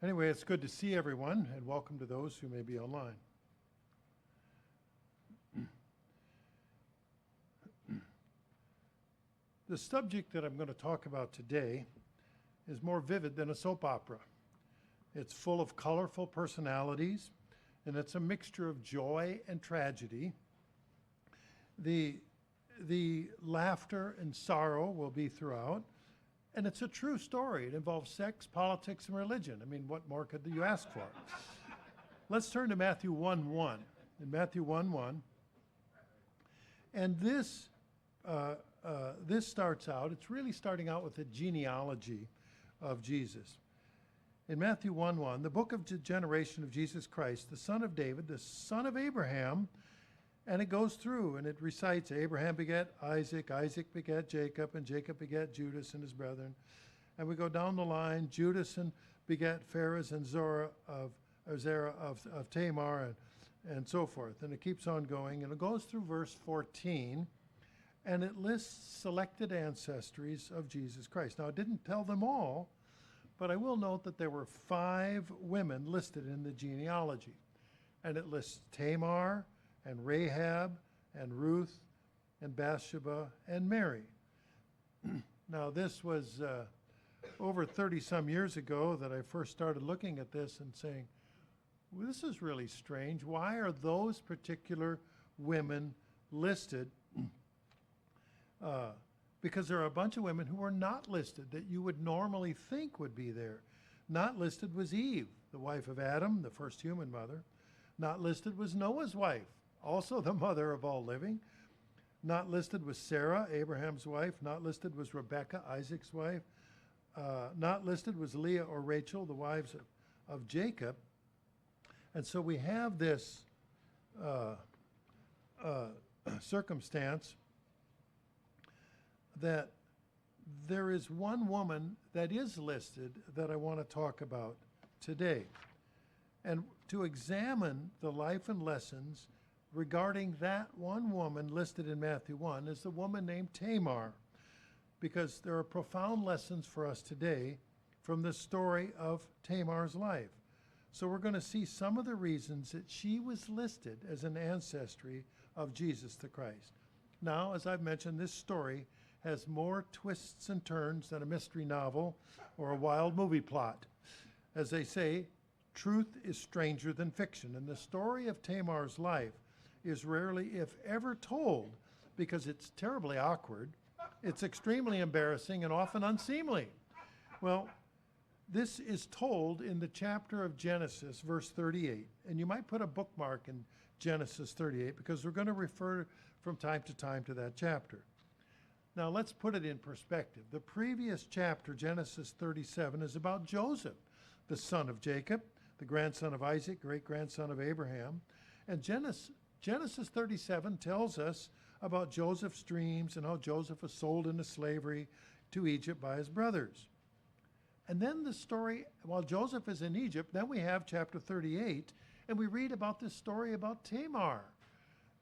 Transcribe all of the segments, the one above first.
Anyway, it's good to see everyone, and welcome to those who may be online. The subject that I'm going to talk about today is more vivid than a soap opera. It's full of colorful personalities, and it's a mixture of joy and tragedy. The laughter and sorrow will be throughout, and it's a true story. It involves sex, politics, and religion. I mean, what more could you ask for? Let's turn to Matthew 1:1. In Matthew 1:1, and this starts out, it's really starting out with the genealogy of Jesus. In Matthew 1:1, the book of the generation of Jesus Christ, the son of David, the son of Abraham, and it goes through and it recites, Abraham begat Isaac, Isaac begat Jacob, and Jacob begat Judas and his brethren. And we go down the line, Judas and begat Pharez and Zerah of Tamar, and so forth. And it keeps on going, and it goes through verse 14, and it lists selected ancestries of Jesus Christ. Now, it didn't tell them all, but I will note that there were 5 women listed in the genealogy. And it lists Tamar, and Rahab, and Ruth, and Bathsheba, and Mary. Now, this was over 30-some years ago that I first started looking at this and saying, well, this is really strange. Why are those particular women listed? Because there are a bunch of women who were not listed that you would normally think would be there. Not listed was Eve, the wife of Adam, the first human mother. Not listed was Noah's wife, also the mother of all living. Not listed was Sarah, Abraham's wife. Not listed was Rebekah, Isaac's wife. Not listed was Leah or Rachel, the wives of Jacob. And so we have this circumstance that there is one woman that is listed that I want to talk about today. And to examine the life and lessons regarding that one woman listed in Matthew 1 is the woman named Tamar, because there are profound lessons for us today from the story of Tamar's life. So we're going to see some of the reasons that she was listed as an ancestry of Jesus the Christ. Now, as I've mentioned, this story has more twists and turns than a mystery novel or a wild movie plot. As they say, truth is stranger than fiction, and the story of Tamar's life is rarely, if ever, told because it's terribly awkward, it's extremely embarrassing, and often unseemly. Well, this is told in the chapter of Genesis, verse 38, and you might put a bookmark in Genesis 38 because we're going to refer from time to time to that chapter. Now, let's put it in perspective. The previous chapter, Genesis 37, is about Joseph, the son of Jacob, the grandson of Isaac, great-grandson of Abraham. And Genesis 37 tells us about Joseph's dreams and how Joseph was sold into slavery to Egypt by his brothers. And then the story, while Joseph is in Egypt, then we have chapter 38, and we read about this story about Tamar.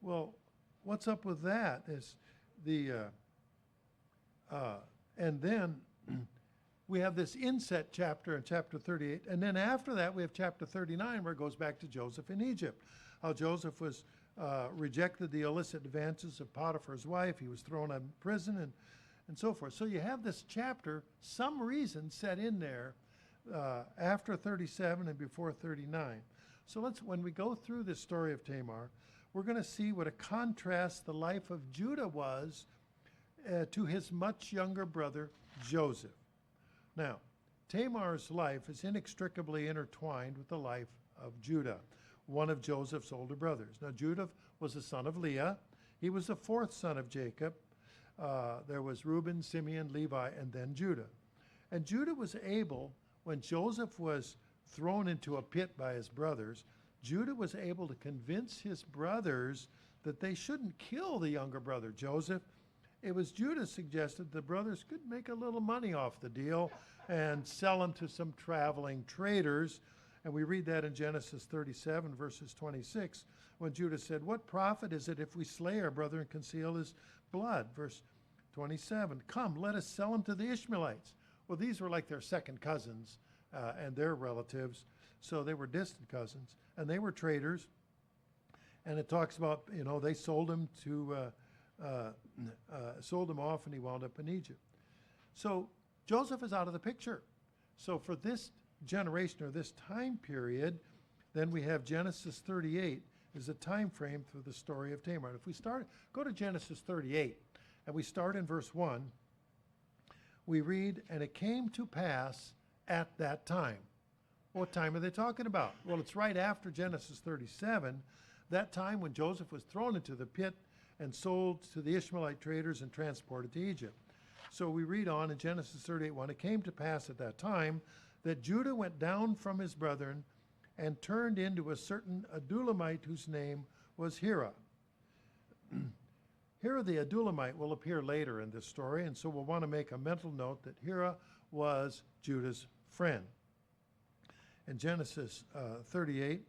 Well, what's up with that? Is and then we have this inset chapter in chapter 38. And then after that, we have chapter 39, where it goes back to Joseph in Egypt. How Joseph was rejected the illicit advances of Potiphar's wife. He was thrown in prison and so forth. So you have this chapter, some reason set in there after 37 and before 39. So when we go through this story of Tamar, we're going to see what a contrast the life of Judah was to his much younger brother, Joseph. Now, Tamar's life is inextricably intertwined with the life of Judah, one of Joseph's older brothers. Now, Judah was the son of Leah. He was the 4th son of Jacob. There was Reuben, Simeon, Levi, and then Judah. And Judah was able, when Joseph was thrown into a pit by his brothers, Judah was able to convince his brothers that they shouldn't kill the younger brother, Joseph. It was Judah suggested the brothers could make a little money off the deal and sell him to some traveling traders. And we read that in Genesis 37, verses 26, when Judah said, "What profit is it if we slay our brother and conceal his blood?" Verse 27, "Come, let us sell him to the Ishmaelites." Well, these were like their second cousins. and their relatives. So they were distant cousins, and they were traders. And it talks about, they sold him sold him off, and he wound up in Egypt. So Joseph is out of the picture. So for this generation or this time period, then we have Genesis 38 is a time frame for the story of Tamar. And if we go to Genesis 38, and we start in verse 1, we read, "And it came to pass at that time." What time are they talking about? Well, it's right after Genesis 37, that time when Joseph was thrown into the pit and sold to the Ishmaelite traders and transported to Egypt. So we read on in Genesis 38:1, "It came to pass at that time that Judah went down from his brethren and turned into a certain Adulamite whose name was Hira." Hira the Adulamite will appear later in this story, and so we'll want to make a mental note that Hira was Judah's friend. In Genesis 38,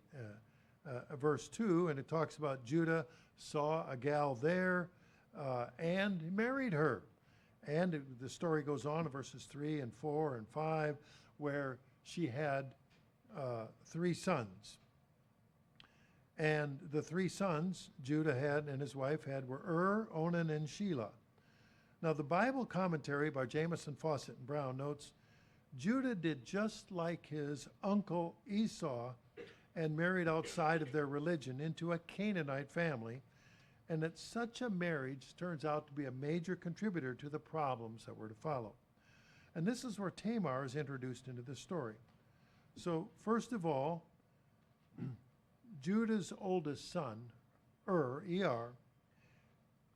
verse 2, and it talks about Judah saw a gal there and married her. And the story goes on in verses 3 and 4 and 5, where she had 3 sons. And the 3 sons Judah had and his wife had were Onan, and Shelah. Now the Bible commentary by Jamieson, Fawcett, and Brown notes, Judah did just like his uncle Esau and married outside of their religion into a Canaanite family, and that such a marriage turns out to be a major contributor to the problems that were to follow. And this is where Tamar is introduced into the story. So first of all, Judah's oldest son, Er,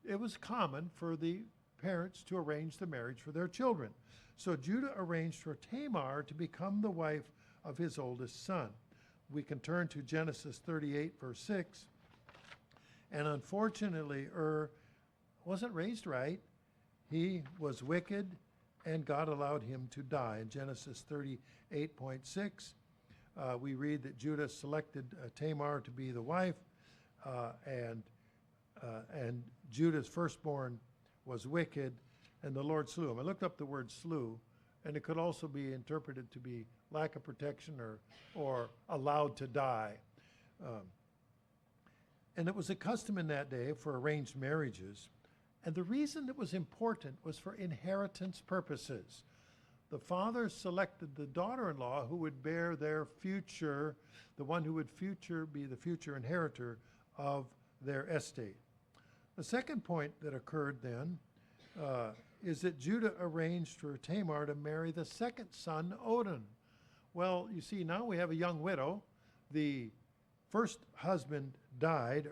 it was common for the parents to arrange the marriage for their children. So Judah arranged for Tamar to become the wife of his oldest son. We can turn to Genesis 38, verse 6. And unfortunately, wasn't raised right. He was wicked, and God allowed him to die. In Genesis 38:6, we read that Judah selected Tamar to be the wife, and Judah's firstborn was wicked, and the Lord slew him. I looked up the word slew, and it could also be interpreted to be lack of protection or allowed to die. And it was a custom in that day for arranged marriages. And the reason it was important was for inheritance purposes. The father selected the daughter-in-law who would bear their future, the one who would be the future inheritor of their estate. The second point that occurred then is that Judah arranged for Tamar to marry the second son, Onan. Well, you see, now we have a young widow. The first husband died,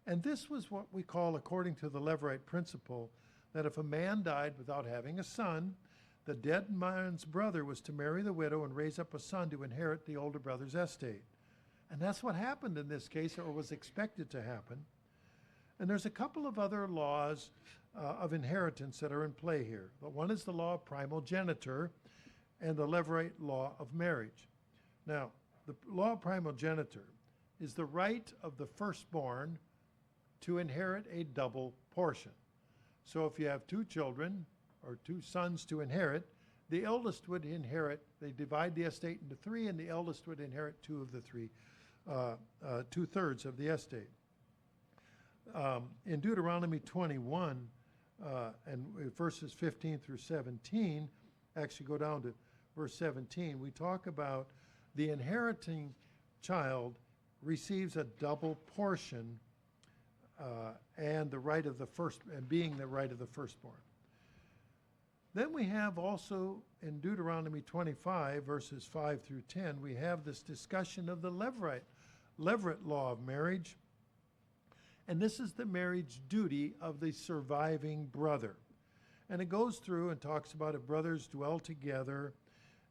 and this was what we call, according to the Levirate principle, that if a man died without having a son, the dead man's brother was to marry the widow and raise up a son to inherit the older brother's estate. And that's what happened in this case, or was expected to happen. And there's a couple of other laws of inheritance that are in play here. But one is the law of primogeniture and the Levirate law of marriage. Now, the law of primogeniture is the right of the firstborn to inherit a double portion. So if you have 2 children or 2 sons to inherit, the eldest would inherit, they divide the estate into 3, and the eldest would inherit 2 of the 3, 2/3 of the estate. In Deuteronomy 21, and verses 15 through 17, actually go down to verse 17, we talk about the inheriting child receives a double portion and the right of the first, and being the right of the firstborn. Then we have also in Deuteronomy 25, verses 5 through 10, we have this discussion of the Levirate law of marriage. And this is the marriage duty of the surviving brother. And it goes through and talks about if brothers dwell together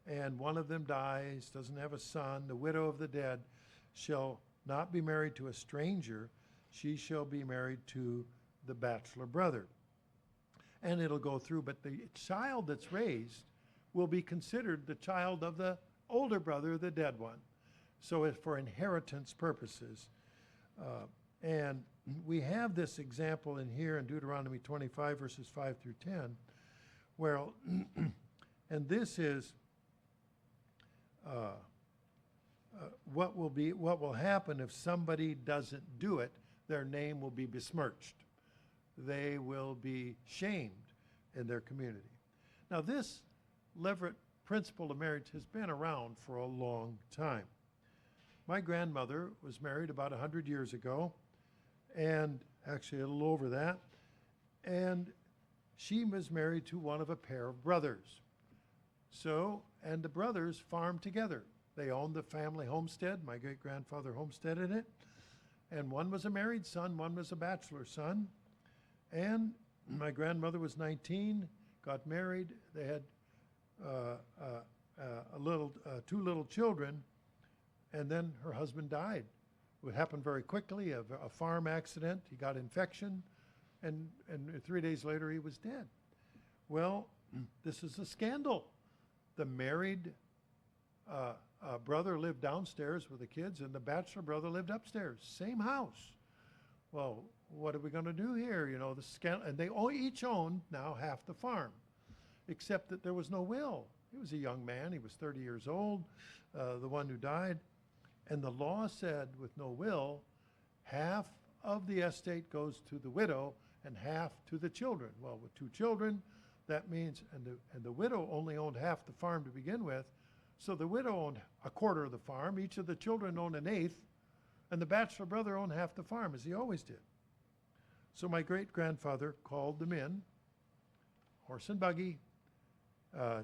and one of them dies, doesn't have a son, the widow of the dead shall not be married to a stranger. She shall be married to the bachelor brother. And it'll go through, but the child that's raised will be considered the child of the older brother, the dead one. So it's for inheritance purposes. And we have this example in here in Deuteronomy 25, verses 5 through 10, where, and this is what will happen if somebody doesn't do it, their name will be besmirched. They will be shamed in their community. Now, this Leverett principle of marriage has been around for a long time. My grandmother was married about 100 years ago, and actually a little over that, and she was married to one of a pair of brothers. So, and the brothers farmed together. They owned the family homestead. My great-grandfather homesteaded it. And one was a married son, one was a bachelor son. And my grandmother was 19, got married. They had two little children, and then her husband died. It happened very quickly, a farm accident. He got infection, and 3 days later he was dead. Well, this is a scandal. The married brother lived downstairs with the kids, and the bachelor brother lived upstairs, same house. Well, what are we going to do here? You know, the scandal, and they each owned now half the farm, except that there was no will. He was a young man. He was 30 years old, the one who died. And the law said with no will, half of the estate goes to the widow and half to the children. Well, with two children, that means, and the widow only owned half the farm to begin with, so the widow owned a quarter of the farm, each of the children owned an eighth, and the bachelor brother owned half the farm, as he always did. So my great-grandfather called them in, horse and buggy,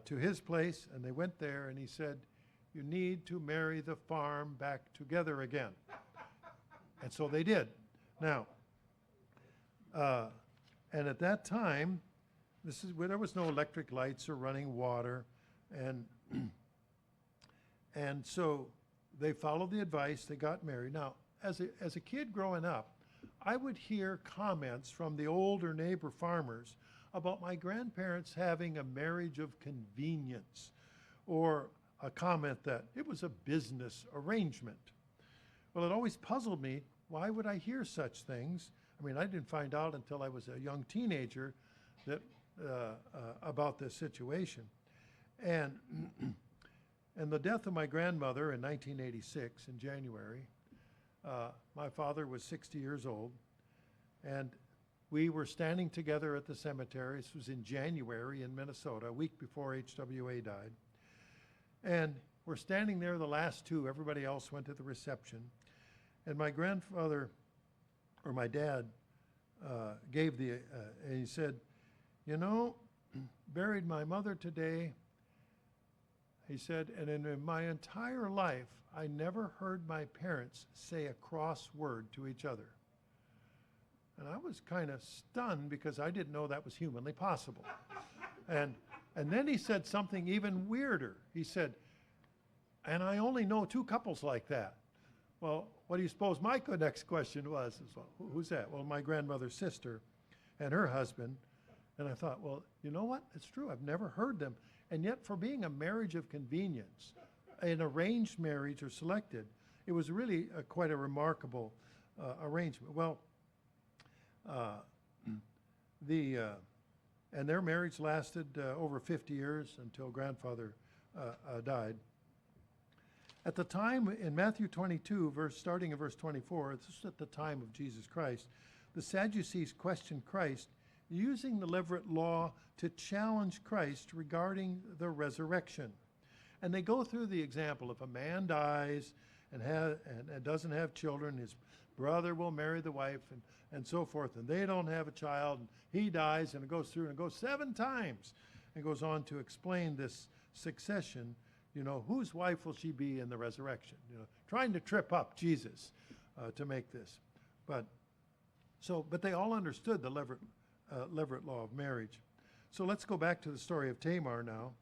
to his place, and they went there, and he said, "You need to marry the farm back together again." And so they did. Now, and at that time, this is where there was no electric lights or running water, and so they followed the advice. They got married. Now, as a kid growing up, I would hear comments from the older neighbor farmers about my grandparents having a marriage of convenience, or a comment that it was a business arrangement. Well, it always puzzled me, why would I hear such things? I mean, I didn't find out until I was a young teenager that about this situation. And the death of my grandmother in 1986, in January, my father was 60 years old, and we were standing together at the cemetery. This was in January in Minnesota, a week before HWA died. And we're standing there, the last two. Everybody else went to the reception. And my grandfather, or my dad, gave and he said, "You know, buried my mother today," he said, "and in my entire life, I never heard my parents say a cross word to each other." And I was kind of stunned because I didn't know that was humanly possible. And then he said something even weirder. He said, "And I only know two couples like that." Well, what do you suppose my next question was? Well, who's that? Well, my grandmother's sister and her husband. And I thought, well, you know what? It's true. I've never heard them. And yet, for being a marriage of convenience, an arranged marriage or selected, it was really quite a remarkable arrangement. Well, and their marriage lasted over 50 years until grandfather died. At the time, in Matthew 22, starting in verse 24, this is at the time of Jesus Christ, the Sadducees questioned Christ, using the Levirate law to challenge Christ regarding the resurrection. And they go through the example, if a man dies and doesn't have children, his brother will marry the wife, and so forth, and they don't have a child, and he dies, and it goes through, and it goes 7 times, and goes on to explain this succession. You know, whose wife will she be in the resurrection? You know, trying to trip up Jesus to make this. But they all understood the Levirate law of marriage. So let's go back to the story of Tamar now.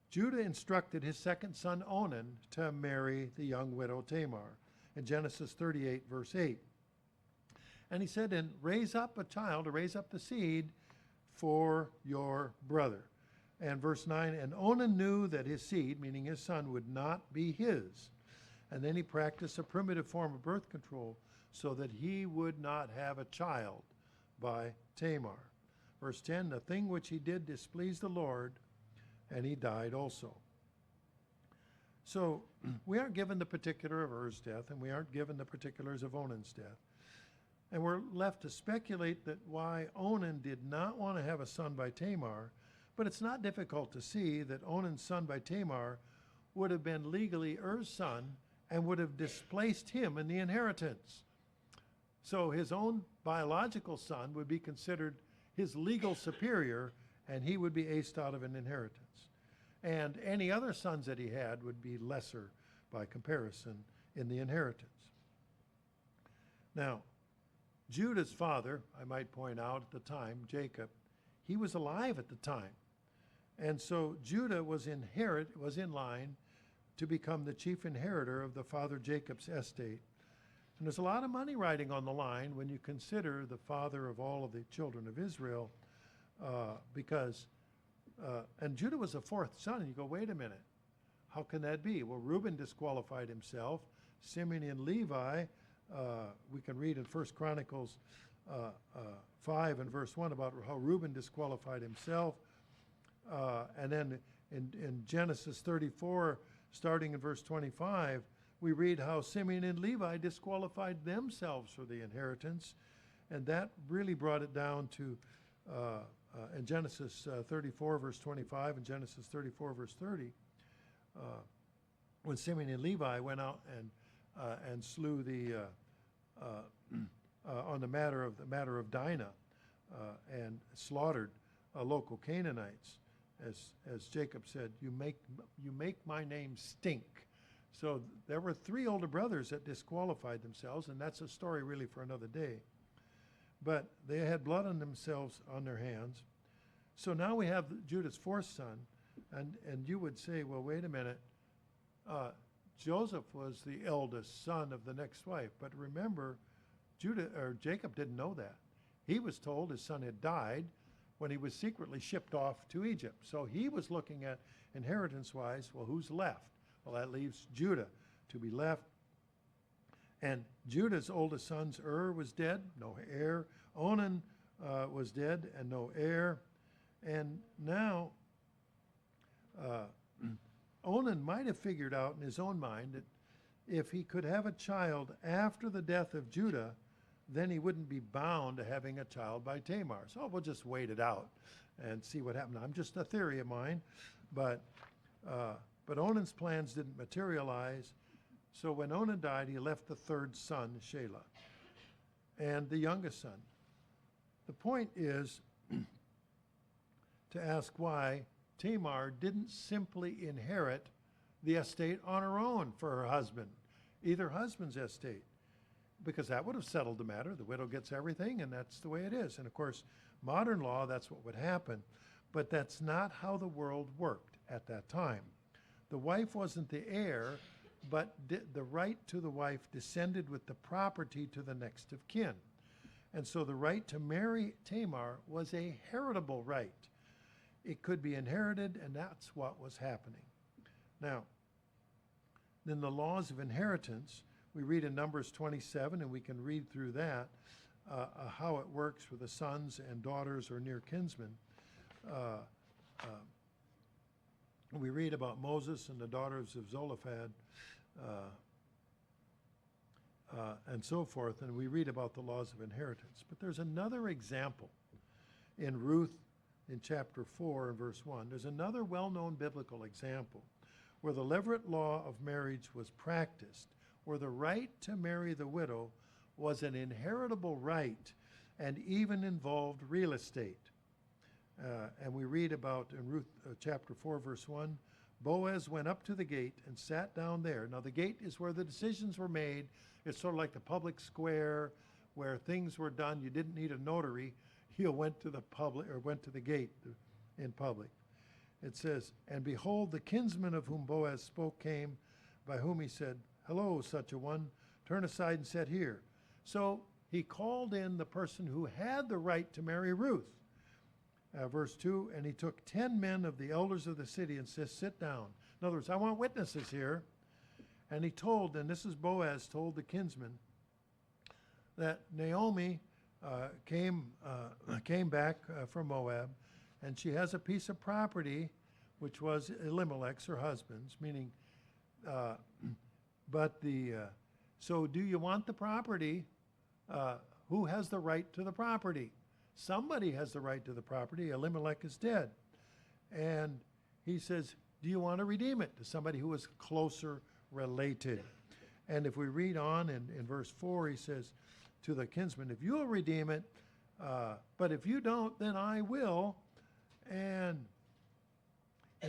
Judah instructed his second son Onan to marry the young widow Tamar in Genesis 38, verse 8. And he said, "And raise up a child, to raise up the seed for your brother." And verse 9, "And Onan knew that his seed," meaning his son, "would not be his." And then he practiced a primitive form of birth control so that he would not have a child by Tamar. Verse 10, "The thing which he did displeased the Lord, and he died also." So we aren't given the particular of Er's death, and we aren't given the particulars of Onan's death. And we're left to speculate that why Onan did not want to have a son by Tamar, but it's not difficult to see that Onan's son by Tamar would have been legally Er's son and would have displaced him in the inheritance. So his own biological son would be considered his legal superior, and he would be aced out of an inheritance. And any other sons that he had would be lesser by comparison in the inheritance. Now, Judah's father, I might point out at the time, Jacob, he was alive at the time. And so Judah was in line to become the chief inheritor of the father Jacob's estate. And there's a lot of money riding on the line when you consider the father of all of the children of Israel, and Judah was the fourth son, and you go, wait a minute, how can that be? Well, Reuben disqualified himself. Simeon and Levi, we can read in 1 Chronicles 5 and verse 1 about how Reuben disqualified himself. And then in Genesis 34, starting in verse 25, we read how Simeon and Levi disqualified themselves for the inheritance. And that really brought it down to, in Genesis 34, verse 25, and Genesis 34, verse 30, when Simeon and Levi went out and slew on the matter of Dinah, and slaughtered local Canaanites, as Jacob said, you make my name stink. So there were three older brothers that disqualified themselves, and that's a story really for another day. But they had blood on themselves, on their hands. So now we have Judah's fourth son, and you would say, well, wait a minute. Joseph was the eldest son of the next wife, but remember, Jacob didn't know that. He was told his son had died when he was secretly shipped off to Egypt. So he was looking at inheritance-wise, well, who's left? Well, that leaves Judah to be left. And Judah's oldest son, was dead, no heir. Onan was dead and no heir. And now Onan might have figured out in his own mind that if he could have a child after the death of Judah, then he wouldn't be bound to having a child by Tamar. So we'll just wait it out and see what happens. I'm just a theory of mine, but Onan's plans didn't materialize. So when Onan died, he left the third son, Shelah, and the youngest son. The point is to ask why Tamar didn't simply inherit the estate on her own for her husband, either husband's estate, because that would have settled the matter. The widow gets everything, and that's the way it is. And of course, modern law, that's what would happen. But that's not how the world worked at that time. The wife wasn't the heir, but the right to the wife descended with the property to the next of kin. And so the right to marry Tamar was a heritable right. It could be inherited, and that's what was happening. Now, then the laws of inheritance, we read in Numbers 27, and we can read through that, how it works with the sons and daughters or near kinsmen. We read about Moses and the daughters of Zelophehad, and so forth, and we read about the laws of inheritance. But there's another example in Ruth in chapter 4 and verse 1. There's another well-known biblical example where the Levirate law of marriage was practiced, where the right to marry the widow was an inheritable right and even involved real estate. And we read about in Ruth chapter 4, verse 1, Boaz went up to the gate and sat down there. Now the gate is where the decisions were made. It's sort of like the public square where things were done. You didn't need a notary. You went to the gate in public. It says, and behold, the kinsman of whom Boaz spoke came, by whom he said, hello, such a one, turn aside and sit here. So he called in the person who had the right to marry Ruth. Verse 2, and he took 10 men of the elders of the city and says, sit down. In other words, I want witnesses here. And he told, and this is Boaz told the kinsman, that Naomi came back from Moab, and she has a piece of property, which was Elimelech's, her husband's, meaning uh, but so do you want the property? Who has the right to the property? Somebody has the right to the property. Elimelech is dead. And he says, do you want to redeem it to somebody who is closer related? And if we read on in verse 4, he says to the kinsman, if you'll redeem it, but if you don't, then I will. And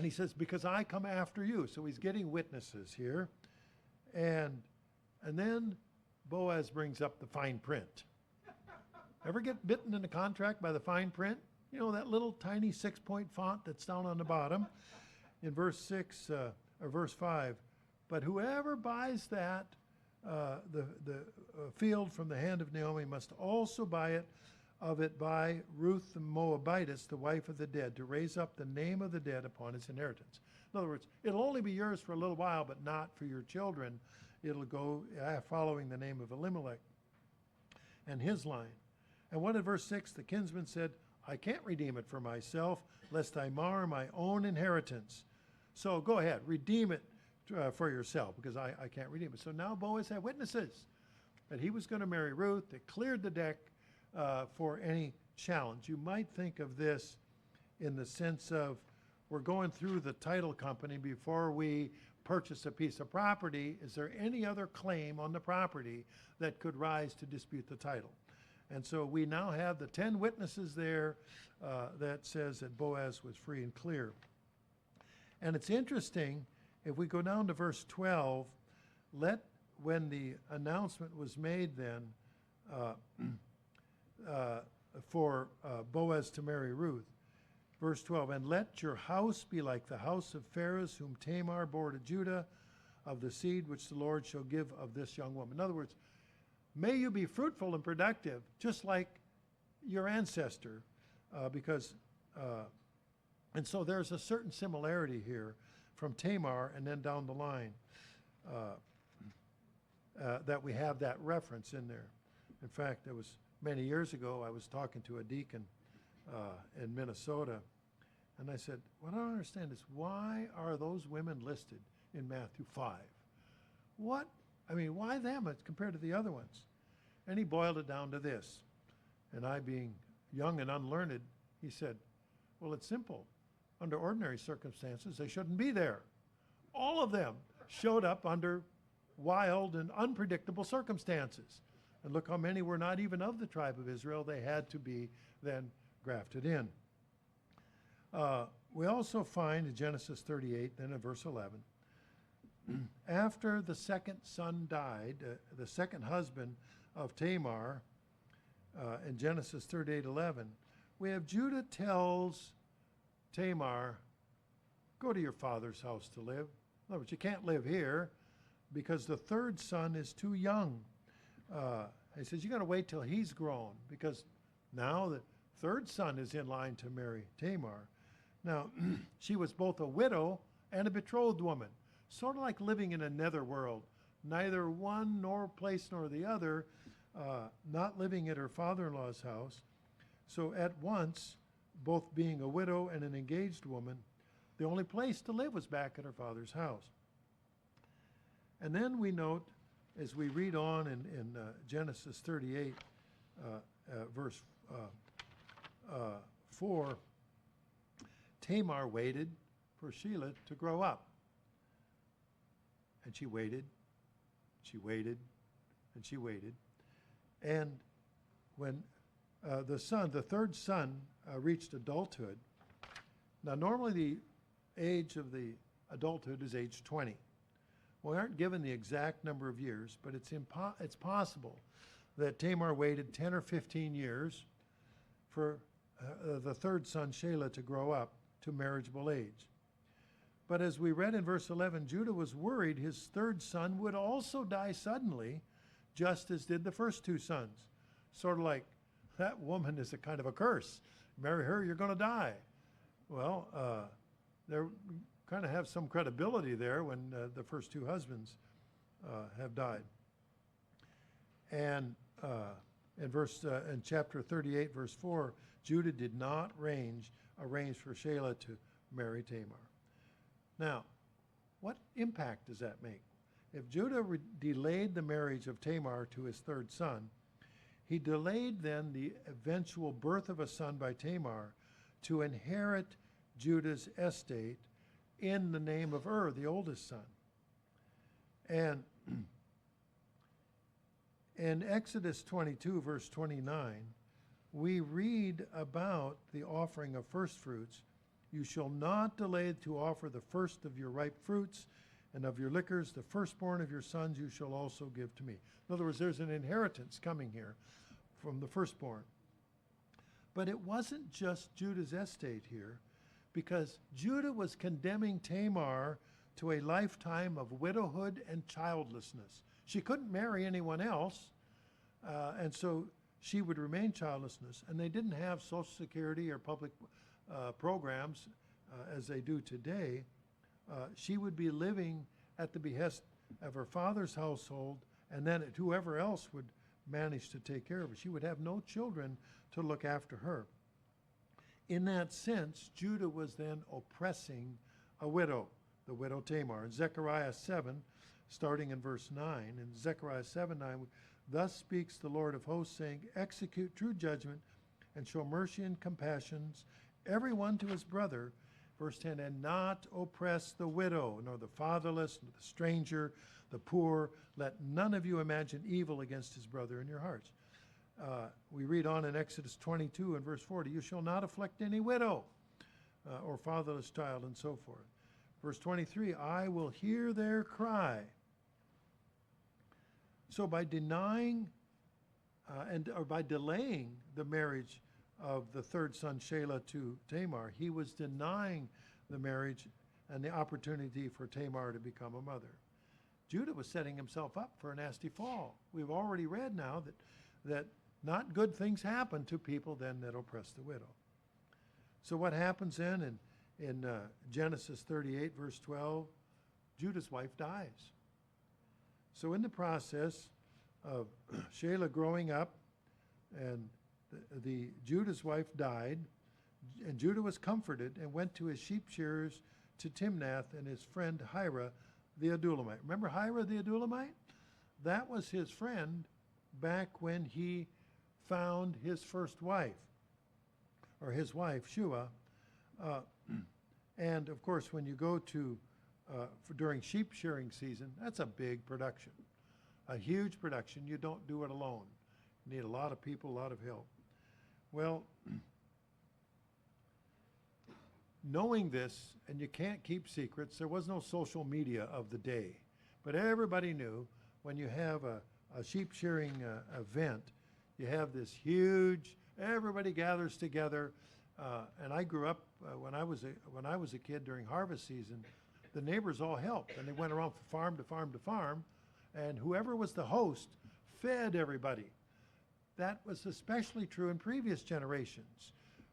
he says, because I come after you. So he's getting witnesses here. And then Boaz brings up the fine print. Ever get bitten in the contract by the fine print? You know, that little tiny 6-point font that's down on the bottom in verse 6 or verse 5. But whoever buys that, the field from the hand of Naomi must also buy it by Ruth the Moabitess, the wife of the dead, to raise up the name of the dead upon his inheritance. In other words, it'll only be yours for a little while, but not for your children. It'll go following the name of Elimelech and his line. And what in verse 6? The kinsman said, I can't redeem it for myself, lest I mar my own inheritance. So go ahead, redeem it for yourself, because I can't redeem it. So now Boaz had witnesses that he was going to marry Ruth. It cleared the deck for any challenge. You might think of this in the sense of we're going through the title company before we purchase a piece of property. Is there any other claim on the property that could rise to dispute the title? And so we now have the 10 witnesses there that says that Boaz was free and clear. And it's interesting, if we go down to verse 12, when the announcement was made then for Boaz to marry Ruth, verse 12, and let your house be like the house of Pharez, whom Tamar bore to Judah, of the seed which the Lord shall give of this young woman. In other words, may you be fruitful and productive, just like your ancestor, and so there's a certain similarity here from Tamar and then down the line that we have that reference in there. In fact, it was many years ago, I was talking to a deacon in Minnesota, and I said, what I don't understand is why are those women listed in Matthew 5? Why them as compared to the other ones? And he boiled it down to this. And I, being young and unlearned, he said, well, it's simple. Under ordinary circumstances, they shouldn't be there. All of them showed up under wild and unpredictable circumstances. And look how many were not even of the tribe of Israel. They had to be then grafted in. We also find in Genesis 38, then in verse 11, after the second son died, the second husband of Tamar, in Genesis 38:11, we have Judah tells Tamar, go to your father's house to live. In other words, you can't live here because the third son is too young. He says, you got to wait till he's grown, because now the third son is in line to marry Tamar. Now, she was both a widow and a betrothed woman, sort of like living in a netherworld, neither one nor place nor the other, not living at her father-in-law's house. So at once, both being a widow and an engaged woman, the only place to live was back at her father's house. And then we note, as we read on in Genesis 38, verse 4, Tamar waited for Shelah to grow up. And she waited, and she waited. And when the third son reached adulthood, now normally the age of the adulthood is age 20. We aren't given the exact number of years, but it's possible that Tamar waited 10 or 15 years for the third son, Shelah, to grow up to marriageable age. But as we read in verse 11, Judah was worried his third son would also die suddenly, just as did the first two sons. Sort of like, that woman is a kind of a curse. Marry her, you're going to die. Well, they kind of have some credibility there when the first two husbands have died. And in chapter 38, verse 4, Judah did not arrange for Shelah to marry Tamar. Now, what impact does that make? If Judah delayed the marriage of Tamar to his third son, he delayed then the eventual birth of a son by Tamar to inherit Judah's estate in the name of the oldest son. And in Exodus 22, verse 29, we read about the offering of first fruits. You shall not delay to offer the first of your ripe fruits, and of your liquors, the firstborn of your sons you shall also give to me. In other words, there's an inheritance coming here from the firstborn. But it wasn't just Judah's estate here, because Judah was condemning Tamar to a lifetime of widowhood and childlessness. She couldn't marry anyone else, and so she would remain childlessness. And they didn't have Social Security or public programs as they do today. She would be living at the behest of her father's household, and then whoever else would manage to take care of her. She would have no children to look after her. In that sense, Judah was then oppressing a widow, the widow Tamar. In Zechariah 7, starting in verse 9, in Zechariah 7:9, thus speaks the Lord of hosts, saying, execute true judgment and show mercy and compassions, everyone to his brother, verse 10, and not oppress the widow, nor the fatherless, nor the stranger, the poor. Let none of you imagine evil against his brother in your hearts. We read on in Exodus 22 and verse 40, you shall not afflict any widow or fatherless child, and so forth. Verse 23, I will hear their cry. So by denying or by delaying the marriage of the third son, Shelah, to Tamar, he was denying the marriage and the opportunity for Tamar to become a mother. Judah was setting himself up for a nasty fall. We've already read now that not good things happen to people then that oppress the widow. So what happens then in Genesis 38, verse 12? Judah's wife dies. So in the process of Shelah growing up, and the Judah's wife died, and Judah was comforted and went to his sheep shearers to Timnath and his friend Hira the Adullamite. Remember Hira the Adullamite? That was his friend back when he found his first wife, or his wife, Shua. And of course, when you go to, during sheep shearing season, that's a big production, a huge production. You don't do it alone. You need a lot of people, a lot of help. Well, knowing this, and you can't keep secrets, there was no social media of the day, but everybody knew when you have a sheep shearing event, you have this huge, everybody gathers together, and I grew up when I was a kid during harvest season. The neighbors all helped, and they went around from farm to farm to farm, and whoever was the host fed everybody. That was especially true in previous generations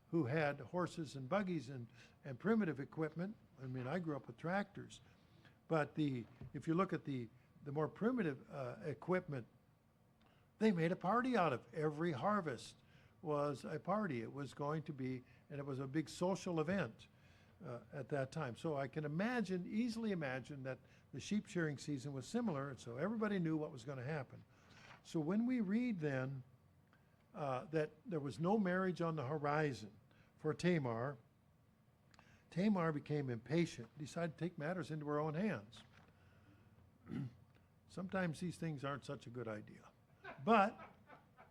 who had horses and buggies and primitive equipment. I mean, I grew up with tractors, but if you look at the more primitive equipment, they made a party out of. Every harvest was a party. It was going to be, and it was a big social event at that time. So I can easily imagine that the sheep shearing season was similar, and so everybody knew what was going to happen. So when we read then that there was no marriage on the horizon for Tamar, Tamar became impatient, decided to take matters into her own hands. Sometimes these things aren't such a good idea. But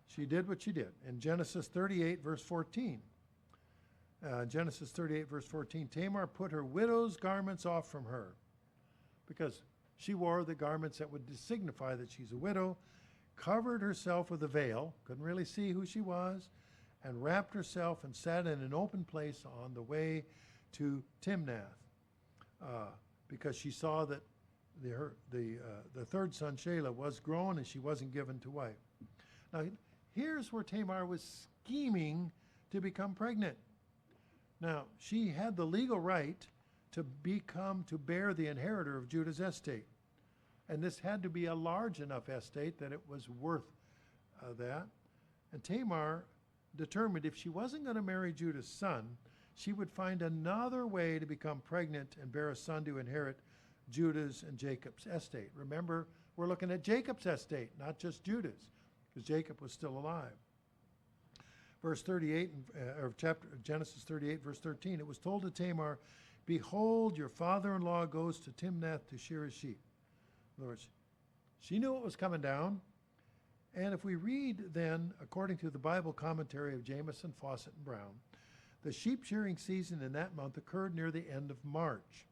she did what she did. In Genesis 38, verse 14, Tamar put her widow's garments off from her, because she wore the garments that would signify that she's a widow, covered herself with a veil, couldn't really see who she was, and wrapped herself and sat in an open place on the way to Timnath, because she saw that the third son, Shelah, was grown and she wasn't given to wife. Now, here's where Tamar was scheming to become pregnant. Now, she had the legal right to bear the inheritor of Judah's estate. And this had to be a large enough estate that it was worth that. And Tamar determined if she wasn't going to marry Judah's son, she would find another way to become pregnant and bear a son to inherit Judah's and Jacob's estate. Remember, we're looking at Jacob's estate, not just Judah's, because Jacob was still alive. Verse 38, or chapter Genesis 38, verse 13, it was told to Tamar, behold, your father-in-law goes to Timnath to shear his sheep. In other words, she knew what was coming down. And if we read then, according to the Bible commentary of Jamieson, Fawcett, and Brown, the sheep shearing season in that month occurred near the end of March.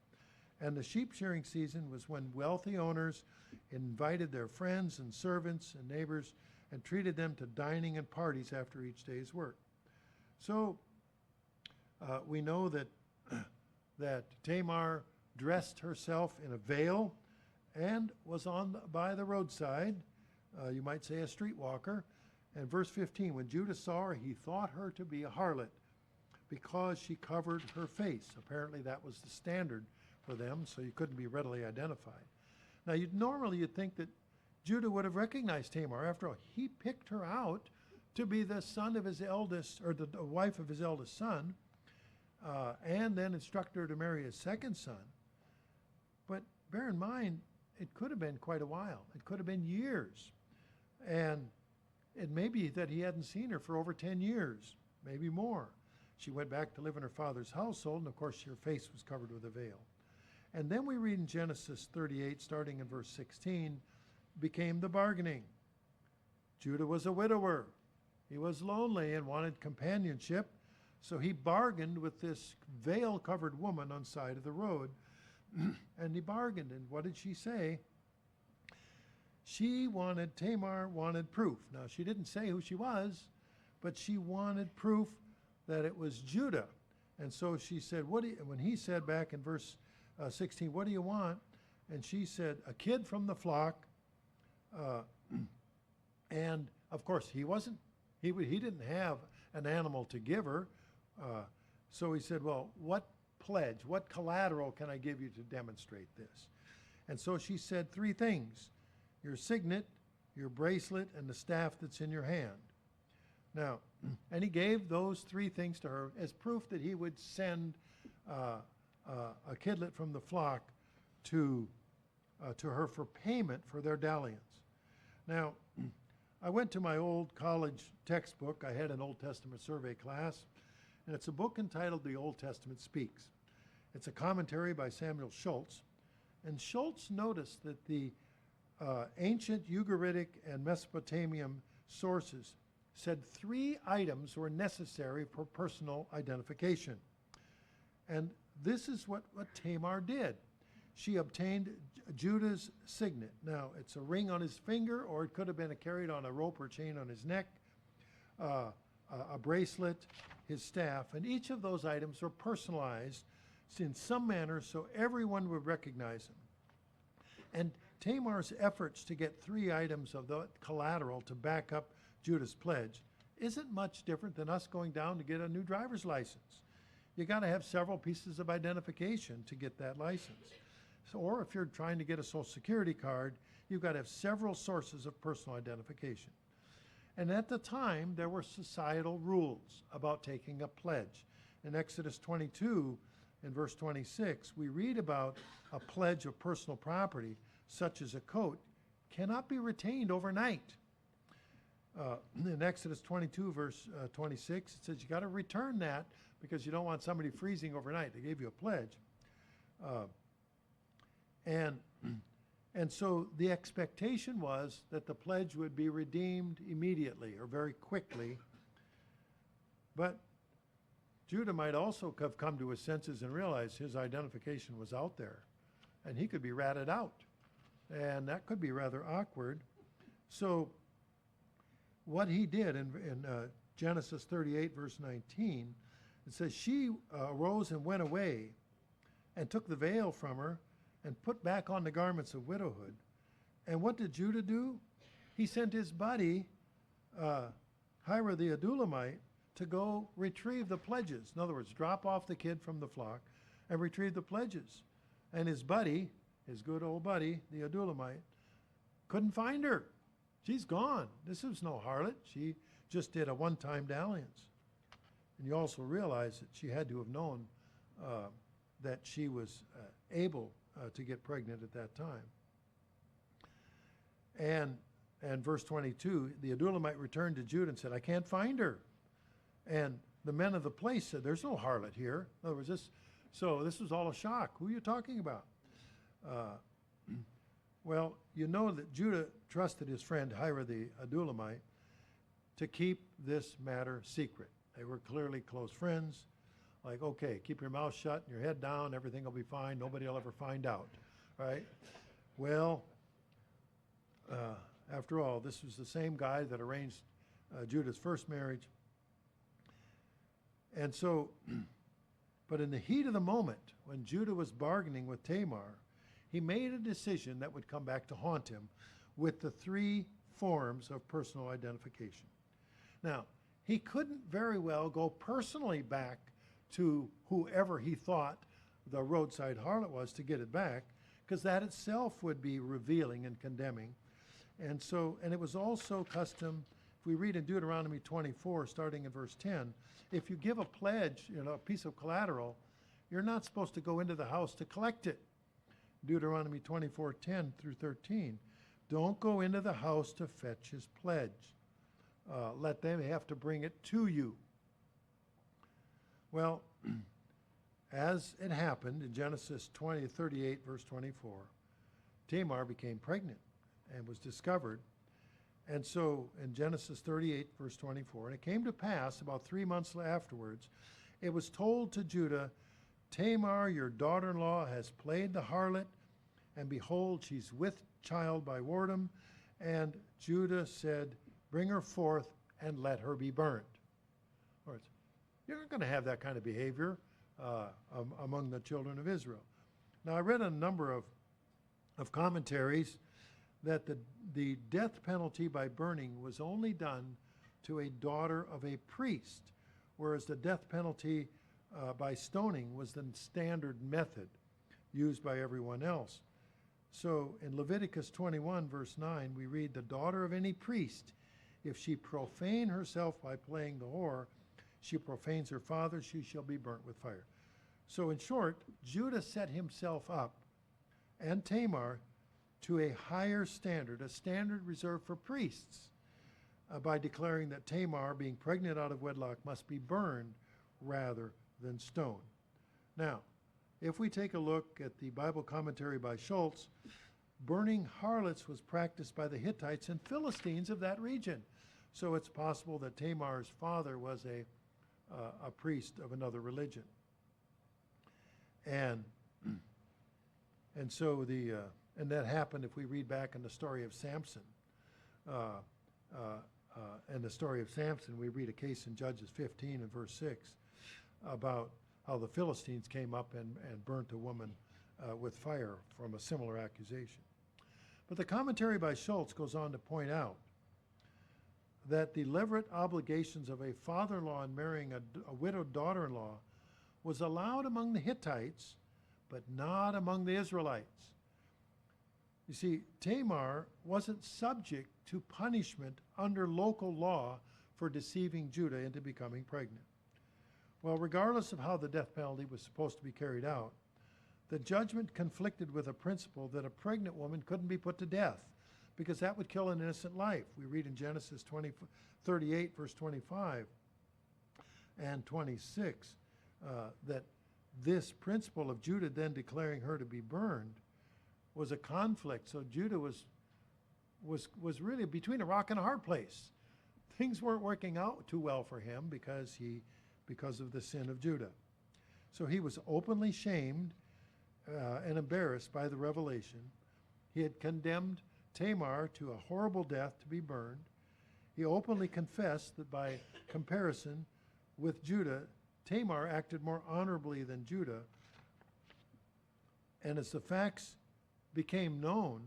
And the sheep shearing season was when wealthy owners invited their friends and servants and neighbors and treated them to dining and parties after each day's work. So we know that, that Tamar dressed herself in a veil and was by the roadside, you might say a streetwalker. And verse 15, when Judah saw her, he thought her to be a harlot because she covered her face. Apparently that was the standard for them, so you couldn't be readily identified. Now, normally you'd think that Judah would have recognized Tamar. After all, he picked her out to be the son of his eldest, or the wife of his eldest son, and then instructed her to marry his second son. But bear in mind, it could have been quite a while. It could have been years. And it may be that he hadn't seen her for over 10 years, maybe more. She went back to live in her father's household, and of course her face was covered with a veil. And then we read in Genesis 38, starting in verse 16, became the bargaining. Judah was a widower. He was lonely and wanted companionship, so he bargained with this veil-covered woman on the side of the road. And he bargained, and what did she say? Tamar wanted proof. Now, she didn't say who she was, but she wanted proof that it was Judah. And so she said, when he said back in verse 16, what do you want? And she said, a kid from the flock. And of course, he didn't have an animal to give her. So he said, well, what pledge, what collateral can I give you to demonstrate this? And so she said three things: your signet, your bracelet, and the staff that's in your hand. Now, and he gave those three things to her as proof that he would send a kidlet from the flock to her for payment for their dalliance. Now, I went to my old college textbook. I had an Old Testament survey class, and it's a book entitled The Old Testament Speaks. It's a commentary by Samuel Schultz, and Schultz noticed that the ancient Ugaritic and Mesopotamian sources said three items were necessary for personal identification. And this is what Tamar did. She obtained Judah's signet. Now, it's a ring on his finger, or it could have been carried on a rope or chain on his neck, a bracelet, his staff, and each of those items were personalized in some manner so everyone would recognize him. And Tamar's efforts to get three items of the collateral to back up Judah's pledge isn't much different than us going down to get a new driver's license. You got to have several pieces of identification to get that license. So, or if you're trying to get a Social Security card, you've got to have several sources of personal identification. And at the time, there were societal rules about taking a pledge. In Exodus 22, in verse 26, we read about a pledge of personal property, such as a coat, cannot be retained overnight. In Exodus 22, verse 26, it says you got to return that because you don't want somebody freezing overnight. They gave you a pledge. And so the expectation was that the pledge would be redeemed immediately or very quickly. But Judah might also have come to his senses and realized his identification was out there, and he could be ratted out. And that could be rather awkward. So what he did in Genesis 38, verse 19, it says, she arose and went away and took the veil from her and put back on the garments of widowhood. And what did Judah do? He sent his buddy, Hira the Adulamite, to go retrieve the pledges. In other words, drop off the kid from the flock and retrieve the pledges. And his buddy, his good old buddy, the Adulamite, couldn't find her. She's gone. This was no harlot. She just did a one-time dalliance. And you also realize that she had to have known that she was able to get pregnant at that time. And verse 22, the Adullamite returned to Judah and said, I can't find her. And the men of the place said, there's no harlot here. In other words, this was all a shock. Who are you talking about? Well, you know that Judah trusted his friend Hira the Adullamite to keep this matter secret. They were clearly close friends. Like, okay, keep your mouth shut and your head down. Everything will be fine. Nobody will ever find out, right? Well, after all, this was the same guy that arranged Judah's first marriage. And so, but in the heat of the moment, when Judah was bargaining with Tamar, he made a decision that would come back to haunt him with the three forms of personal identification. Now, he couldn't very well go personally back to whoever he thought the roadside harlot was to get it back, because that itself would be revealing and condemning. And it was also custom, if we read in Deuteronomy 24, starting in verse 10, if you give a pledge, a piece of collateral, you're not supposed to go into the house to collect it. Deuteronomy 24:10 through 13. Don't go into the house to fetch his pledge. Let them have to bring it to you. Well, as it happened in Genesis 38, verse 24, Tamar became pregnant and was discovered. And so in Genesis 38, verse 24, and it came to pass about 3 months afterwards, it was told to Judah, Tamar, your daughter-in-law, has played the harlot, and behold, she's with child by whoredom. And Judah said, bring her forth and let her be burnt. All right. You're not going to have that kind of behavior among the children of Israel. Now, I read a number of commentaries that the death penalty by burning was only done to a daughter of a priest, whereas the death penalty by stoning was the standard method used by everyone else. So in Leviticus 21, verse 9, we read, the daughter of any priest, if she profane herself by playing the whore, she profanes her father, she shall be burnt with fire. So in short, Judah set himself up, and Tamar, to a higher standard, a standard reserved for priests, by declaring that Tamar, being pregnant out of wedlock, must be burned rather than stoned. Now, if we take a look at the Bible commentary by Schultz, burning harlots was practiced by the Hittites and Philistines of that region. So it's possible that Tamar's father was a priest of another religion. And so and that happened if we read back in the story of Samson. In the story of Samson, we read a case in Judges 15 and verse 6 about how the Philistines came up and burnt a woman with fire from a similar accusation. But the commentary by Schultz goes on to point out that the levirate obligations of a father-in-law in marrying a widowed daughter-in-law was allowed among the Hittites, but not among the Israelites. You see, Tamar wasn't subject to punishment under local law for deceiving Judah into becoming pregnant. Well, regardless of how the death penalty was supposed to be carried out, the judgment conflicted with a principle that a pregnant woman couldn't be put to death, because that would kill an innocent life. We read in Genesis 38, verse 25 and 26, that this principle of Judah then declaring her to be burned was a conflict. So Judah was really between a rock and a hard place. Things weren't working out too well for him because of the sin of Judah. So he was openly shamed and embarrassed by the revelation. He had condemned Tamar to a horrible death to be burned. He openly confessed that by comparison with Judah, Tamar acted more honorably than Judah. And as the facts became known,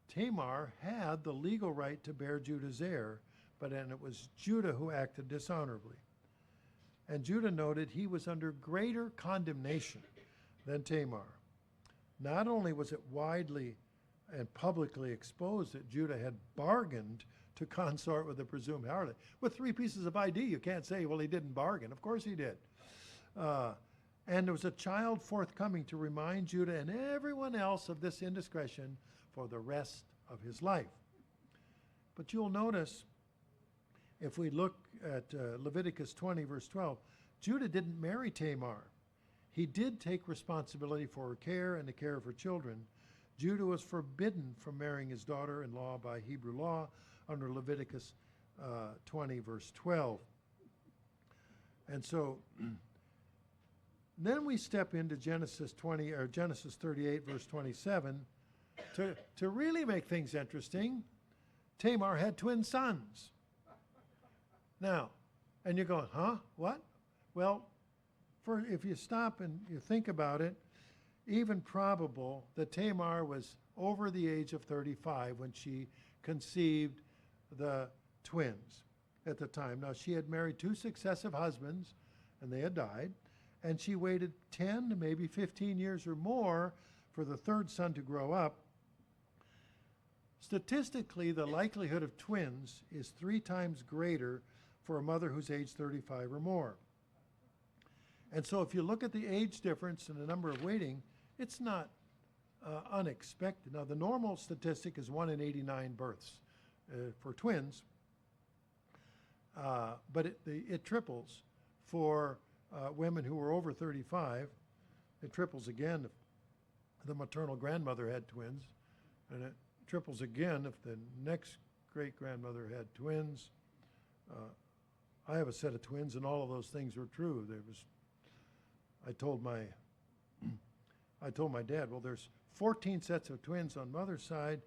Tamar had the legal right to bear Judah's heir, but then it was Judah who acted dishonorably. And Judah noted he was under greater condemnation than Tamar. Not only was it widely and publicly exposed that Judah had bargained to consort with the presumed harlot. With 3 pieces of ID, you can't say, well, he didn't bargain. Of course he did. And there was a child forthcoming to remind Judah and everyone else of this indiscretion for the rest of his life. But you'll notice, if we look at Leviticus 20, verse 12, Judah didn't marry Tamar. He did take responsibility for her care and the care of her children. Judah was forbidden from marrying his daughter-in-law by Hebrew law under Leviticus 20, verse 12. And so then we step into Genesis 38, verse 27. To really make things interesting, Tamar had twin sons. Now, and you're going, huh? What? Well, if you stop and you think about it, even probable that Tamar was over the age of 35 when she conceived the twins at the time. Now, she had married 2 successive husbands, and they had died, and she waited 10 to maybe 15 years or more for the 3rd son to grow up. Statistically, the likelihood of twins is 3 times greater for a mother who's age 35 or more. And so if you look at the age difference and the number of waiting, it's not unexpected. Now, the normal statistic is 1 in 89 births for twins, but it triples for women who are over 35. It triples again if the maternal grandmother had twins, and it triples again if the next great-grandmother had twins. I have a set of twins, and all of those things were true. I told my dad, well, there's 14 sets of twins on mother's side,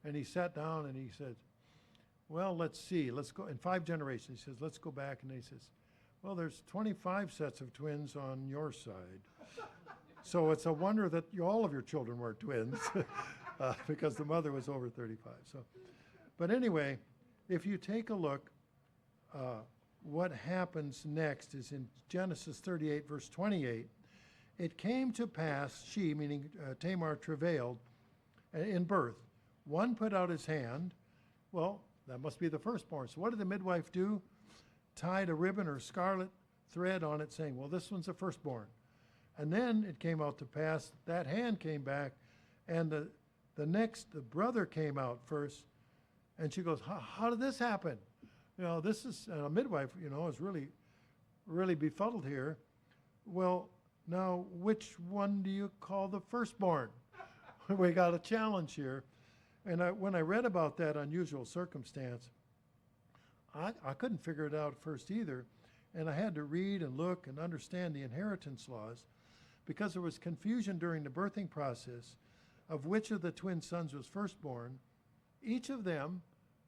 and he sat down and he said, well, let's see, let's go, in 5 generations, he says, let's go back, and he says, well, there's 25 sets of twins on your side. So it's a wonder that all of your children were twins, because the mother was over 35. So, but anyway, if you take a look, what happens next is in Genesis 38, verse 28, it came to pass, she, meaning Tamar, travailed in birth. One put out his hand. Well, that must be the firstborn. So what did the midwife do? Tied a ribbon or scarlet thread on it, saying, well, this one's the firstborn. And then it came out to pass, that hand came back, and the brother came out first, and she goes, how did this happen? You know, this is, a midwife, is really, really befuddled here. Well, now, which one do you call the firstborn? We got a challenge here. And when I read about that unusual circumstance, I couldn't figure it out first either. And I had to read and look and understand the inheritance laws, because there was confusion during the birthing process of which of the twin sons was firstborn. Each of them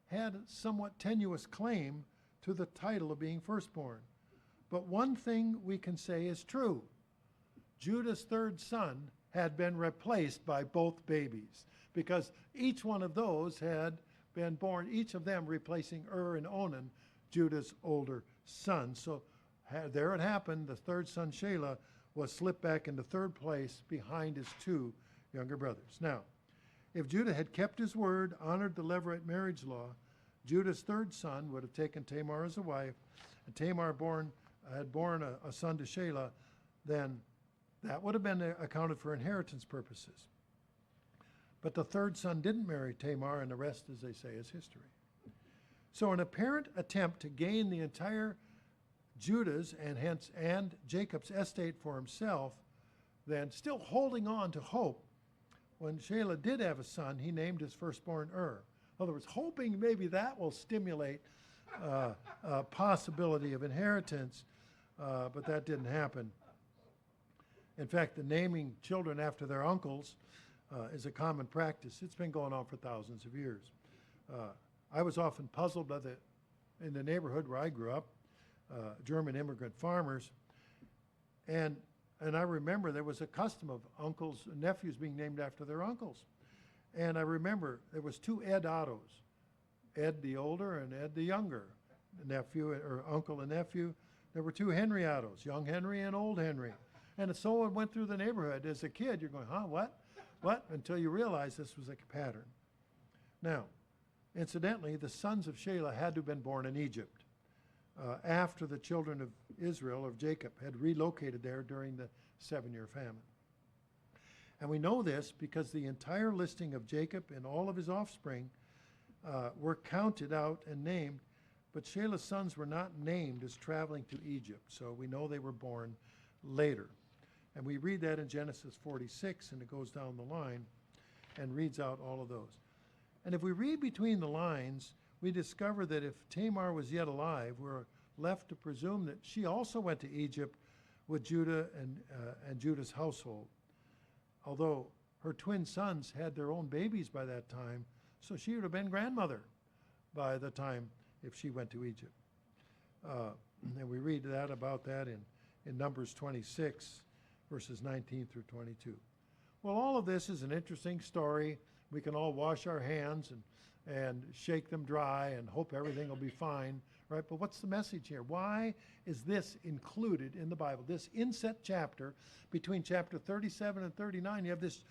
had a somewhat tenuous claim to the title of being firstborn. But one thing we can say is true. Judah's 3rd son had been replaced by both babies, because each one of those had been born, each of them replacing and Onan, Judah's older son. So there it happened. The 3rd son, Shelah, was slipped back into 3rd place behind his 2 younger brothers. Now, if Judah had kept his word, honored the Levirate marriage law, Judah's 3rd son would have taken Tamar as a wife, and Tamar had borne a son to Shelah, then that would have been accounted for inheritance purposes. But the 3rd son didn't marry Tamar, and the rest, as they say, is history. So an apparent attempt to gain the entire Judah's and Jacob's estate for himself, then still holding on to hope. When Shelah did have a son, he named his firstborn In other words, hoping maybe that will stimulate a possibility of inheritance, but that didn't happen. In fact, the naming children after their uncles is a common practice. It's been going on for thousands of years. I was often puzzled by in the neighborhood where I grew up, German immigrant farmers, and I remember there was a custom of uncles and nephews being named after their uncles. And I remember there was 2 Ed Ottos, Ed the older and Ed the younger, nephew or uncle and nephew. There were 2 Henry Ottos, young Henry and old Henry. And so it went through the neighborhood. As a kid, you're going, huh, what? Until you realize this was a pattern. Now, incidentally, the sons of Shelah had to have been born in Egypt. after the children of Israel, of Jacob, had relocated there during the 7-year famine. And we know this because the entire listing of Jacob and all of his offspring were counted out and named, but Shelah's sons were not named as traveling to Egypt, so we know they were born later. And we read that in Genesis 46, and it goes down the line and reads out all of those. And if we read between the lines, we discover that if Tamar was yet alive, we're left to presume that she also went to Egypt with Judah and Judah's household, although her twin sons had their own babies by that time, so she would have been grandmother by the time if she went to Egypt. And we read about that in Numbers 26, verses 19 through 22. Well, all of this is an interesting story. We can all wash our hands and shake them dry and hope everything will be fine, right? But what's the message here? Why is this included in the Bible? This inset chapter between chapter 37 and 39, you have this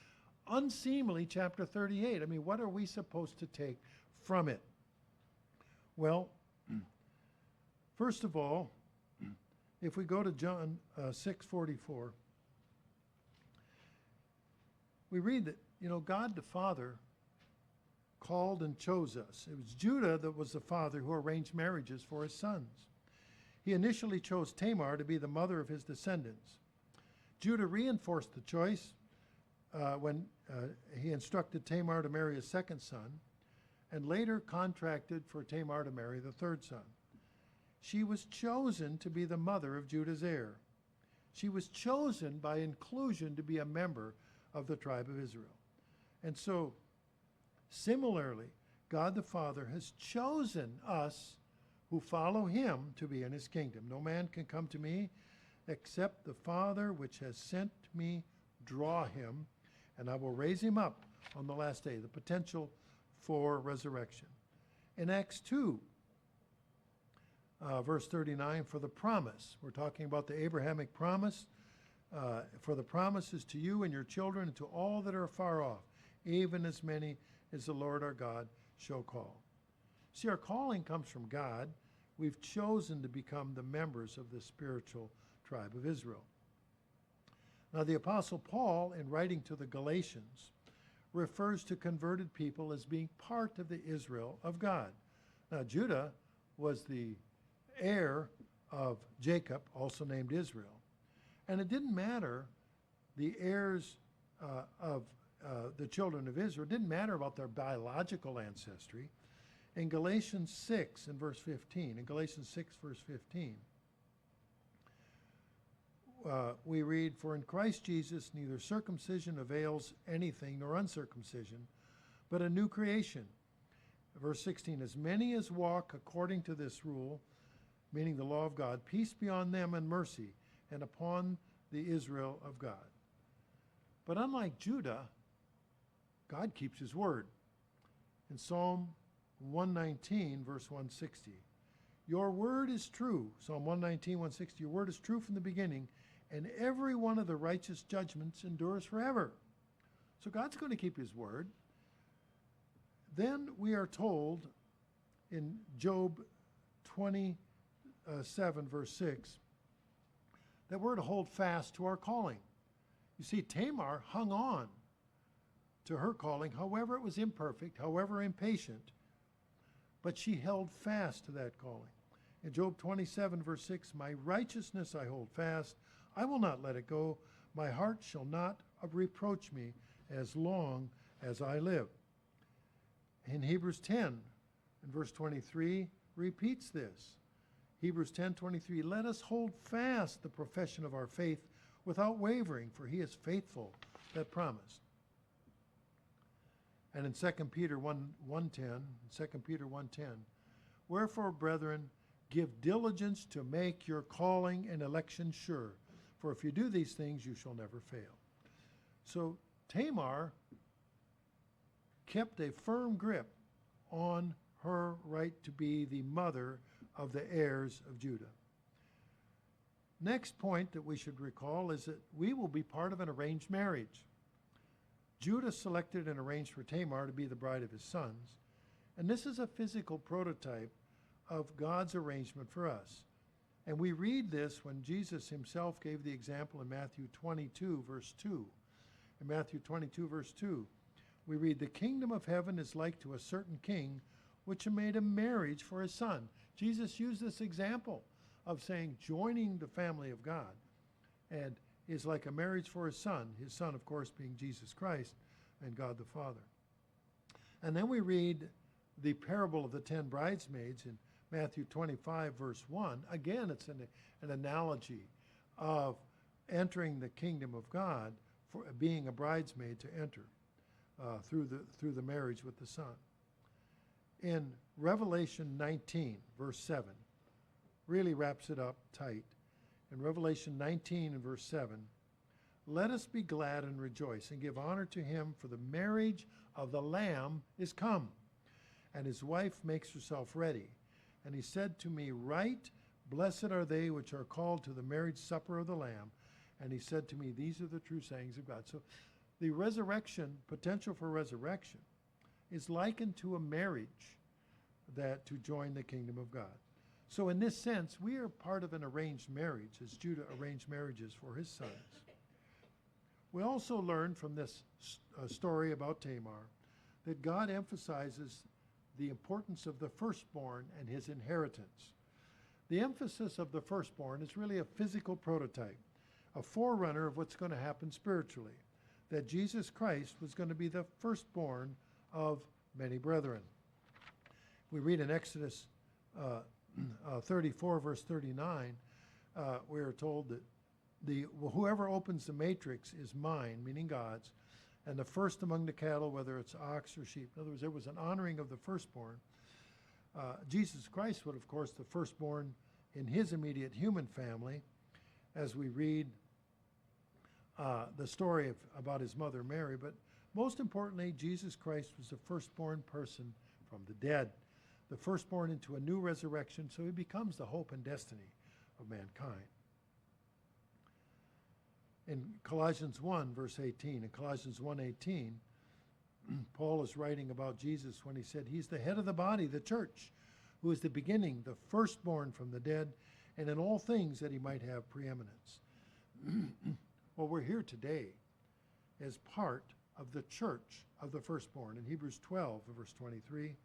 unseemly chapter 38. I mean, what are we supposed to take from it? Well, first of all, if we go to John 6:44, we read that, God the Father called and chose us. It was Judah that was the father who arranged marriages for his sons. He initially chose Tamar to be the mother of his descendants. Judah reinforced the choice when he instructed Tamar to marry his second son, and later contracted for Tamar to marry the third son. She was chosen to be the mother of Judah's heir. She was chosen by inclusion to be a member of the tribe of Israel. And so, similarly, God the Father has chosen us who follow him to be in his kingdom. No man can come to me except the Father which has sent me draw him, and I will raise him up on the last day. The potential for resurrection. In Acts 2, verse 39, for the promise, we're talking about the Abrahamic promise, for the promises to you and your children and to all that are far off, even as many as the Lord our God shall call. See, our calling comes from God. We've chosen to become the members of the spiritual tribe of Israel. Now, the Apostle Paul, in writing to the Galatians, refers to converted people as being part of the Israel of God. Now, Judah was the heir of Jacob, also named Israel. And it didn't matter, the heirs of the children of Israel, it didn't matter about their biological ancestry. In Galatians 6 and verse 15, we read, for in Christ Jesus neither circumcision avails anything nor uncircumcision, but a new creation. Verse 16, as many as walk according to this rule, meaning the law of God, peace be on them and mercy, and upon the Israel of God. But unlike Judah, God keeps his word. In Psalm 119, verse 160, your word is true. Psalm 119, 160, your word is true from the beginning, and every one of the righteous judgments endures forever. So God's going to keep his word. Then we are told in Job 27, verse 6, that we're to hold fast to our calling. You see, Tamar hung on to her calling, however it was imperfect, however impatient, but she held fast to that calling. In Job 27, verse 6, my righteousness I hold fast, I will not let it go. My heart shall not reproach me as long as I live. In Hebrews 10, in verse 23, repeats this. Hebrews 10:23, let us hold fast the profession of our faith without wavering, for he is faithful that promised. And in 2 Peter 1:10, wherefore, brethren, give diligence to make your calling and election sure, for if you do these things, you shall never fail. So Tamar kept a firm grip on her right to be the mother of the heirs of Judah. Next point that we should recall is that we will be part of an arranged marriage. Judah selected and arranged for Tamar to be the bride of his sons, and this is a physical prototype of God's arrangement for us. And we read this when Jesus himself gave the example in Matthew 22, verse 2. In Matthew 22, verse 2, we read, "The kingdom of heaven is like to a certain king which made a marriage for his son." Jesus used this example of saying joining the family of God and is like a marriage for his son, of course, being Jesus Christ and God the Father. And then we read the parable of the 10 bridesmaids in Matthew 25, verse 1. Again, it's an analogy of entering the kingdom of God, for being a bridesmaid to enter through the marriage with the Son. In Revelation 19, verse 7, really wraps it up tight. In Revelation 19 and verse 7, "Let us be glad and rejoice and give honor to him, for the marriage of the Lamb is come, and his wife makes herself ready. And he said to me, Write, blessed are they which are called to the marriage supper of the Lamb. And he said to me, These are the true sayings of God." So the resurrection, potential for resurrection, is likened to a marriage that to join the kingdom of God. So in this sense, we are part of an arranged marriage, as Judah arranged marriages for his sons. We also learn from this story about Tamar that God emphasizes the importance of the firstborn and his inheritance. The emphasis of the firstborn is really a physical prototype, a forerunner of what's going to happen spiritually, that Jesus Christ was going to be the firstborn of many brethren. We read in Exodus 34, verse 39, we are told that whoever opens the matrix is mine, meaning God's, and the first among the cattle, whether it's ox or sheep. In other words, there was an honoring of the firstborn. Jesus Christ was, of course, the firstborn in his immediate human family, as we read the story about his mother Mary. But most importantly, Jesus Christ was the firstborn person from the dead, the firstborn into a new resurrection, so he becomes the hope and destiny of mankind. In Colossians 1, verse 18, in Colossians 1:18, Paul is writing about Jesus when he said, He's the head of the body, the church, who is the beginning, the firstborn from the dead, and in all things that he might have preeminence. Well, we're here today as part of the church of the firstborn. In Hebrews 12, verse 23,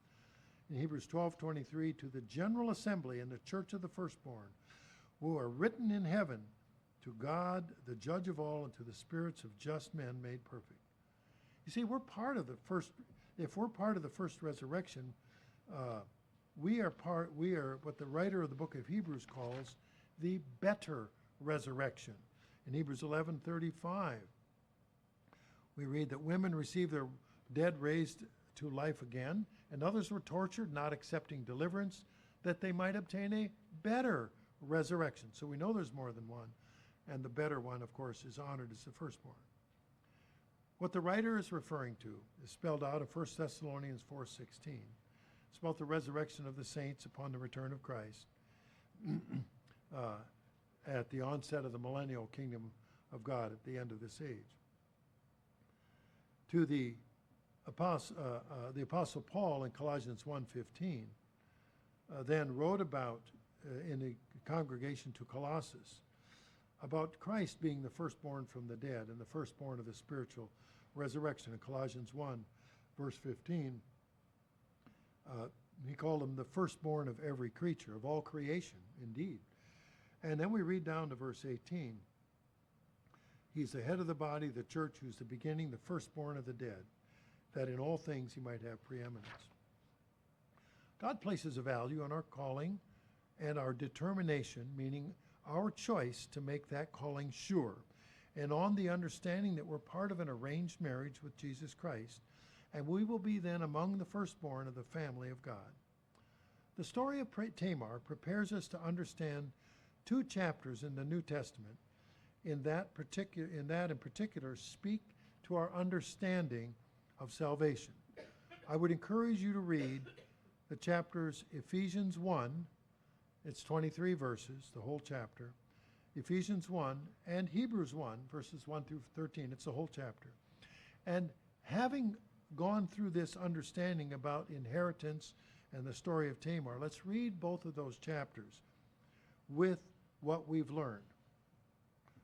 in Hebrews 12:23, to the general assembly and the church of the firstborn, who are written in heaven, to God, the judge of all, and to the spirits of just men made perfect. You see, we're part of the first, if we're part of the first resurrection, we are what the writer of the book of Hebrews calls the better resurrection. In Hebrews 11:35, we read that women received their dead raised to life again, and others were tortured, not accepting deliverance, that they might obtain a better resurrection. So we know there's more than one. And the better one, of course, is honored as the firstborn. What the writer is referring to is spelled out in 1 Thessalonians 4:16. It's about the resurrection of the saints upon the return of Christ at the onset of the millennial kingdom of God at the end of this age. To the Apostle Paul in Colossians 1:15 then wrote about in the congregation to Colossus about Christ being the firstborn from the dead and the firstborn of the spiritual resurrection. In Colossians 1, verse 15, he called him the firstborn of every creature, of all creation, indeed. And then we read down to verse 18. He's the head of the body, the church, who's the beginning, the firstborn of the dead, that in all things he might have preeminence. God places a value on our calling and our determination, meaning our choice to make that calling sure, and on the understanding that we're part of an arranged marriage with Jesus Christ, and we will be then among the firstborn of the family of God. The story of Tamar prepares us to understand two chapters in the New Testament in particular speak to our understanding of salvation. I would encourage you to read the chapters Ephesians 1, it's 23 verses, the whole chapter, Ephesians 1 and Hebrews 1, verses 1 through 13, it's the whole chapter. And having gone through this understanding about inheritance and the story of Tamar. Let's read both of those chapters with what we've learned.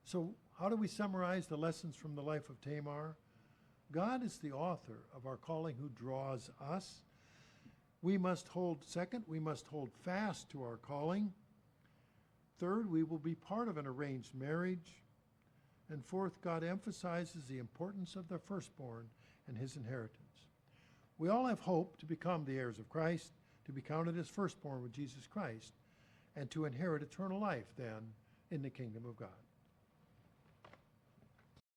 So how do we summarize the lessons from the life of Tamar? God is the author of our calling who draws us. We must hold fast to our calling. Third, we will be part of an arranged marriage. And fourth, God emphasizes the importance of the firstborn and his inheritance. We all have hope to become the heirs of Christ, to be counted as firstborn with Jesus Christ, and to inherit eternal life then in the kingdom of God.